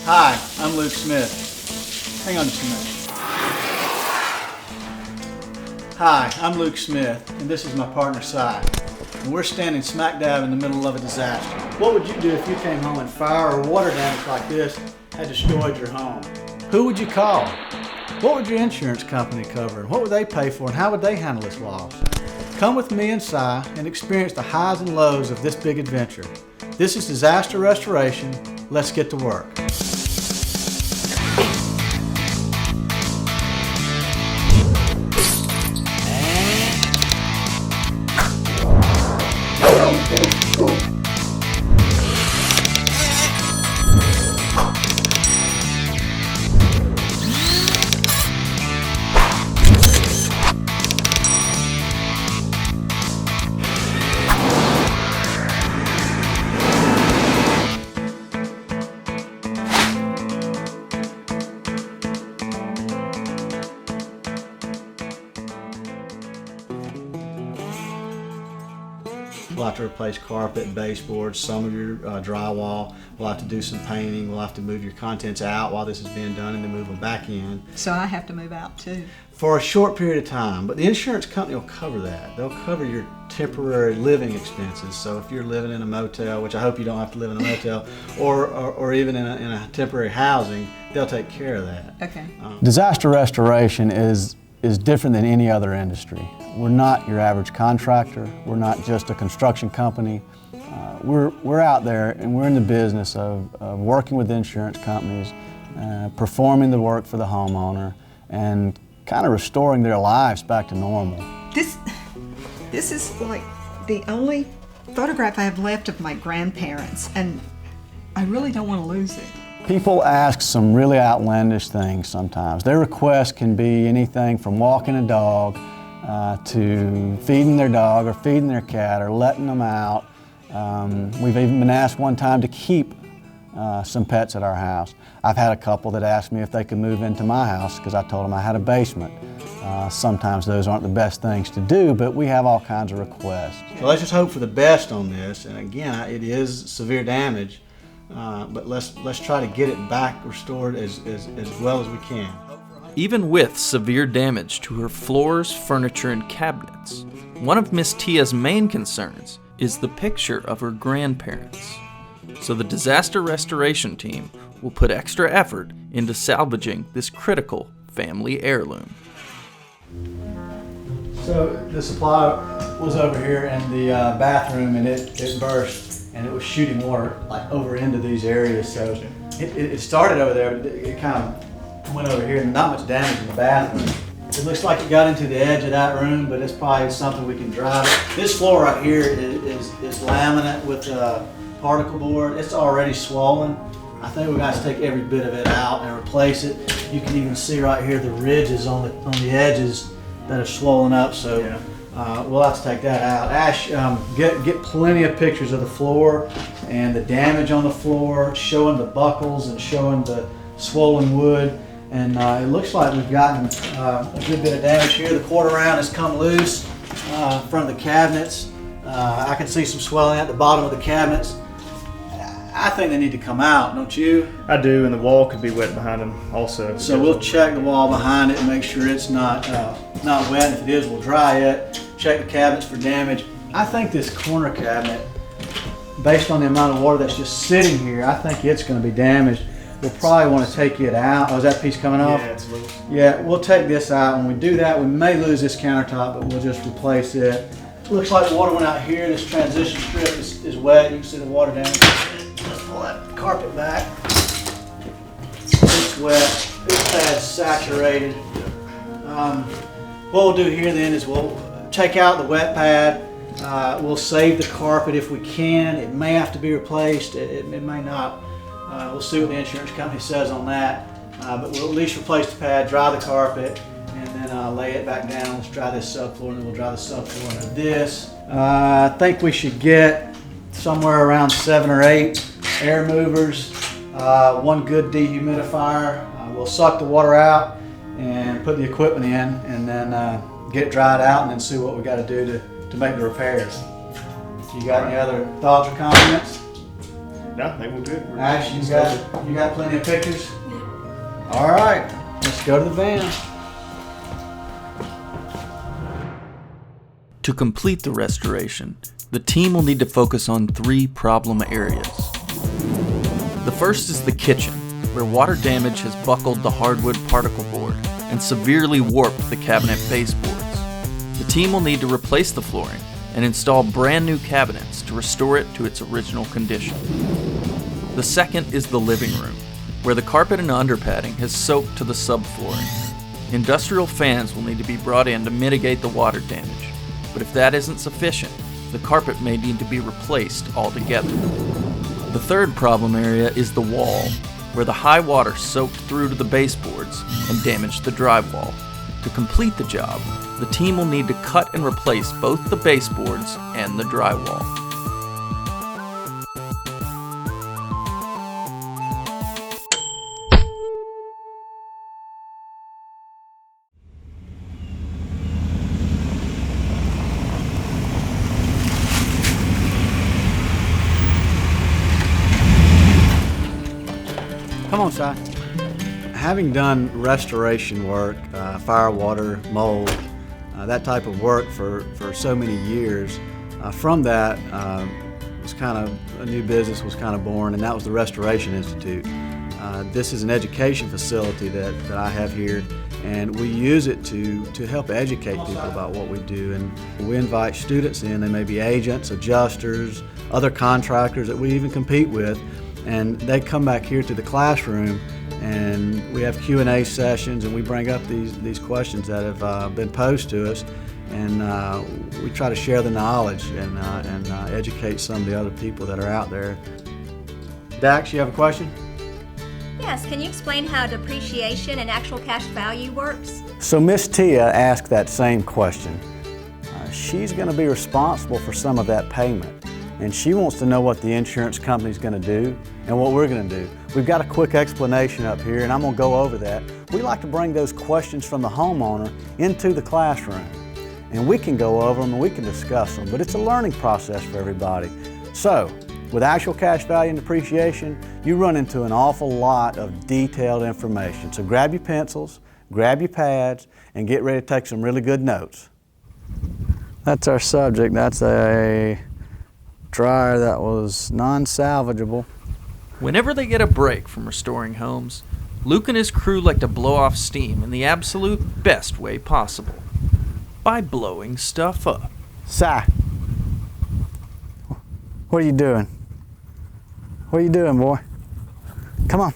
Hi, I'm Luke Smith. Hang on just a minute. Hi, I'm Luke Smith, and this is my partner, Si. And we're standing smack dab in the middle of a disaster. What would you do if you came home and fire or water damage like this had destroyed your home? Who would you call? What would your insurance company cover? And what would they pay for? And how would they handle this loss? Come with me and Si and experience the highs and lows of this big adventure. This is Disaster Restoration. Let's get to work. We'll have to replace carpet, baseboards, some of your drywall. We'll have to do some painting. We'll have to move your contents out while this is being done and then move them back in. So I have to move out too? For a short period of time, but the insurance company will cover that. They'll cover your temporary living expenses. So if you're living in a motel, which I hope you don't have to live in a motel, or even in a temporary housing, they'll take care of that. Okay. Disaster restoration is different than any other industry. We're not your average contractor. We're not just a construction company. We're out there and we're in the business of working with insurance companies, performing the work for the homeowner, and kind of restoring their lives back to normal. This is like the only photograph I have left of my grandparents, and I really don't want to lose it. People ask some really outlandish things sometimes. Their requests can be anything from walking a dog to feeding their dog or feeding their cat or letting them out. We've even been asked one time to keep some pets at our house. I've had a couple that asked me if they could move into my house because I told them I had a basement. Sometimes those aren't the best things to do, but we have all kinds of requests. So let's just hope for the best on this. And again, it is severe damage. But let's try to get it back restored as well as we can. Even with severe damage to her floors, furniture, and cabinets, one of Miss Tia's main concerns is the picture of her grandparents. So the disaster restoration team will put extra effort into salvaging this critical family heirloom. So the supply was over here in the bathroom, and it burst. And it was shooting water like over into these areas. So it started over there, but it kind of went over here, and not much damage in the bathroom. It looks like it got into the edge of that room, but it's probably something we can drive. This floor right here is laminate with particle board. It's already swollen. I think we're going to take every bit of it out and replace it. You can even see right here the ridges on the edges that are swollen up. So. Yeah. We'll have to take that out. Ash, get plenty of pictures of the floor and the damage on the floor, showing the buckles and showing the swollen wood. And it looks like we've gotten a good bit of damage here. The quarter round has come loose in front of the cabinets. I can see some swelling at the bottom of the cabinets. I think they need to come out, don't you? I do, and the wall could be wet behind them also. So we'll check the wall behind it and make sure it's not wet. And if it is, we'll dry it. Check the cabinets for damage. I think this corner cabinet, based on the amount of water that's just sitting here, I think it's going to be damaged. We'll probably want to take it out. Oh, is that piece coming off? Yeah, it's loose. Yeah, we'll take this out. When we do that, we may lose this countertop, but we'll just replace it. Looks like the water went out here. This transition strip is wet. You can see the water damage. Let's pull that carpet back. It's wet. This pad's saturated. What we'll do here then is we'll take out the wet pad. We'll save the carpet if we can. It may have to be replaced. It may not. We'll see what the insurance company says on that. But we'll at least replace the pad, dry the carpet, and then lay it back down. Let's dry this subfloor, and then we'll dry the subfloor into this. I think we should get somewhere around 7 or 8 air movers, one good dehumidifier. We'll suck the water out and put the equipment in, and then get it dried out, and then see what we got to do to make the repairs. You got any other thoughts or comments? No, they were good. Ash, you got plenty of pictures? All right, let's go to the van. To complete the restoration, the team will need to focus on 3 problem areas. The first is the kitchen, where water damage has buckled the hardwood particle board and severely warped the cabinet baseboards. The team will need to replace the flooring and install brand new cabinets to restore it to its original condition. The second is the living room, where the carpet and underpadding has soaked to the subflooring. Industrial fans will need to be brought in to mitigate the water damage, but if that isn't sufficient, the carpet may need to be replaced altogether. The third problem area is the wall, where the high water soaked through to the baseboards and damaged the drywall. To complete the job, the team will need to cut and replace both the baseboards and the drywall. Come on, Si. Having done restoration work, fire, water, mold, that type of work for so many years, from that was kind of a new business was kind of born, and that was the Restoration Institute. This is an education facility that I have here, and we use it to help educate people about what we do. And we invite students in. They may be agents, adjusters, other contractors that we even compete with, and they come back here to the classroom, and we have Q&A sessions, and we bring up these questions that have been posed to us, and we try to share the knowledge and educate some of the other people that are out there. Dax, you have a question? Yes, can you explain how depreciation and actual cash value works? So Miss Tia asked that same question. She's going to be responsible for some of that payment, and she wants to know what the insurance company's going to do and what we're going to do. We've got a quick explanation up here, and I'm going to go over that. We like to bring those questions from the homeowner into the classroom, and we can go over them and we can discuss them, but it's a learning process for everybody. So, with actual cash value and depreciation, you run into an awful lot of detailed information. So grab your pencils, grab your pads, and get ready to take some really good notes. That's our subject. That's a dryer that was non-salvageable. Whenever they get a break from restoring homes, Luke and his crew like to blow off steam in the absolute best way possible, by blowing stuff up. Si, what are you doing? What are you doing, boy? Come on.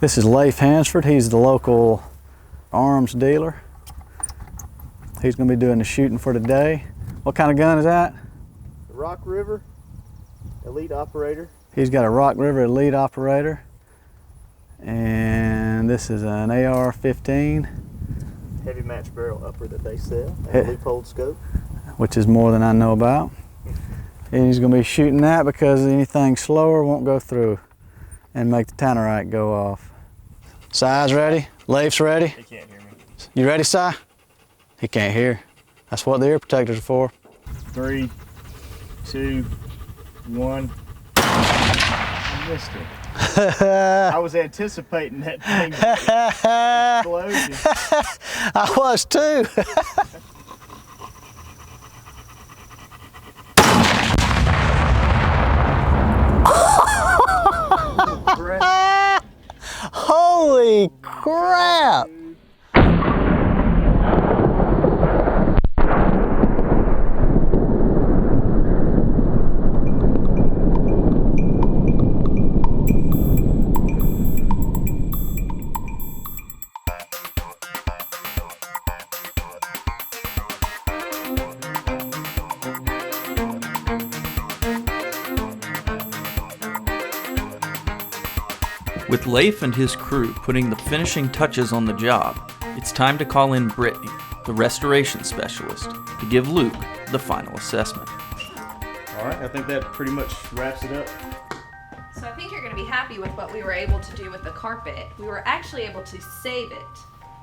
This is Leif Hansford. He's the local arms dealer. He's going to be doing the shooting for today. What kind of gun is that? The Rock River Elite Operator. He's got a Rock River Elite Operator. And this is an AR-15. Heavy match barrel upper that they sell. And a Leupold scope. Which is more than I know about. And he's going to be shooting that because anything slower won't go through and make the tannerite go off. Si's ready? Leif's ready? He can't hear me. You ready, Si? He can't hear. That's what the ear protectors are for. 3, 2, 1. I missed it. I was anticipating that thing explosion. I was too. Holy crap! With Leif and his crew putting the finishing touches on the job, it's time to call in Brittany, the restoration specialist, to give Luke the final assessment. All right, I think that pretty much wraps it up. So I think you're going to be happy with what we were able to do with the carpet. We were actually able to save it.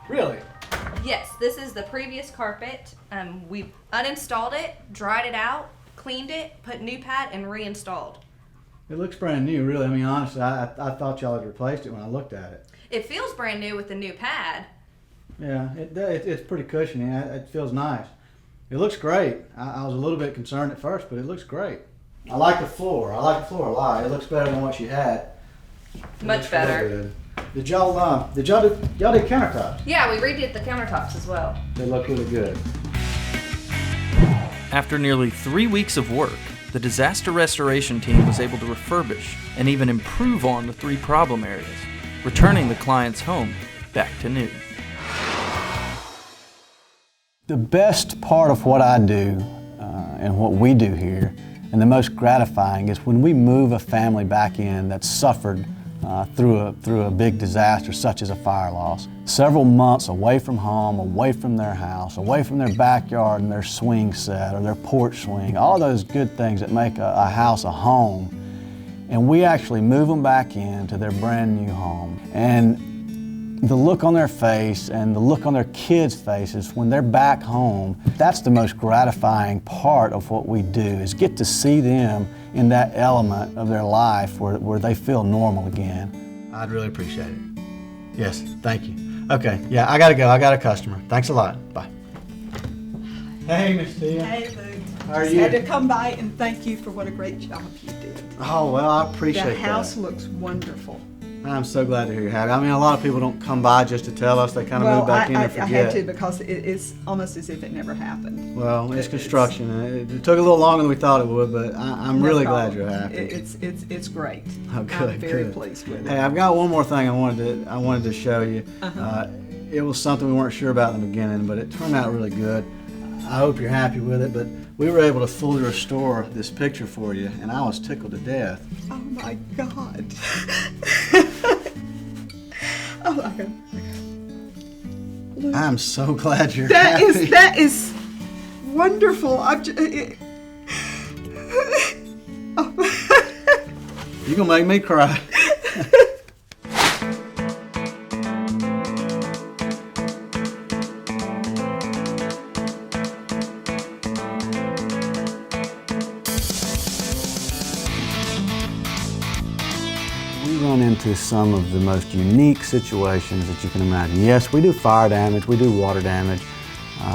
Really? Yes, this is the previous carpet. We uninstalled it, dried it out, cleaned it, put new pad, and reinstalled. It looks brand new, really. I mean, honestly, I thought y'all had replaced it when I looked at it. It feels brand new with the new pad. Yeah, it's pretty cushiony. It feels nice. It looks great. I was a little bit concerned at first, but it looks great. I like the floor. I like the floor a lot. It looks better than what you had. Much better. Did y'all do countertops? Yeah, we redid the countertops as well. They look really good. After nearly 3 weeks of work, the disaster restoration team was able to refurbish and even improve on the 3 problem areas, returning the client's home back to new. The best part of what I do and what we do here, and the most gratifying, is when we move a family back in that's suffered through a big disaster such as a fire loss. Several months away from home, away from their house, away from their backyard and their swing set or their porch swing, all those good things that make a house a home. And we actually move them back into their brand new home. And the look on their face and the look on their kids' faces when they're back home, that's the most gratifying part of what we do, is get to see them in that element of their life where they feel normal again. I'd really appreciate it. Yes, thank you. Okay, yeah, I gotta go. I got a customer. Thanks a lot. Bye. Hey, Miss Tia. Hey, Lou. How are Just you? had to come by and thank you for what a great job you did. Oh, well, I appreciate The house that. looks wonderful. I'm so glad to hear you're happy. I mean, a lot of people don't come by just to tell us. They kind of move back in and I forget. had to because it's almost as if it never happened. Well, it's construction. And it took a little longer than we thought it would, but I'm No really problem. glad you're happy. It's great. Oh, good, I'm very good. pleased with Hey, it. I've got one more thing I wanted to show you. It was something we weren't sure about in the beginning, but it turned out really good. I hope you're happy with it, but we were able to fully restore this picture for you, and I was tickled to death. Oh my God. Oh my God. I'm so glad you're happy. That is wonderful. You're gonna make me cry. We run into some of the most unique situations that you can imagine. Yes, we do fire damage, we do water damage,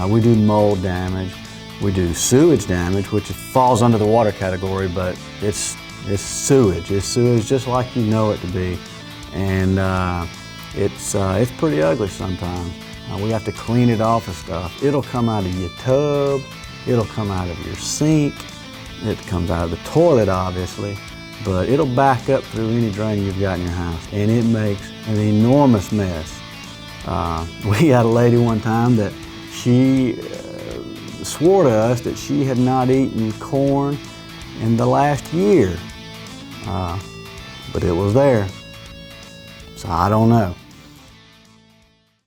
we do mold damage, we do sewage damage, which falls under the water category, but it's sewage. It's sewage just like you know it to be, and it's pretty ugly sometimes. We have to clean it off of stuff. It'll come out of your tub, it'll come out of your sink, it comes out of the toilet, obviously. But it'll back up through any drain you've got in your house, and it makes an enormous mess. We had a lady one time that she swore to us that she had not eaten corn in the last year, but it was there, so I don't know.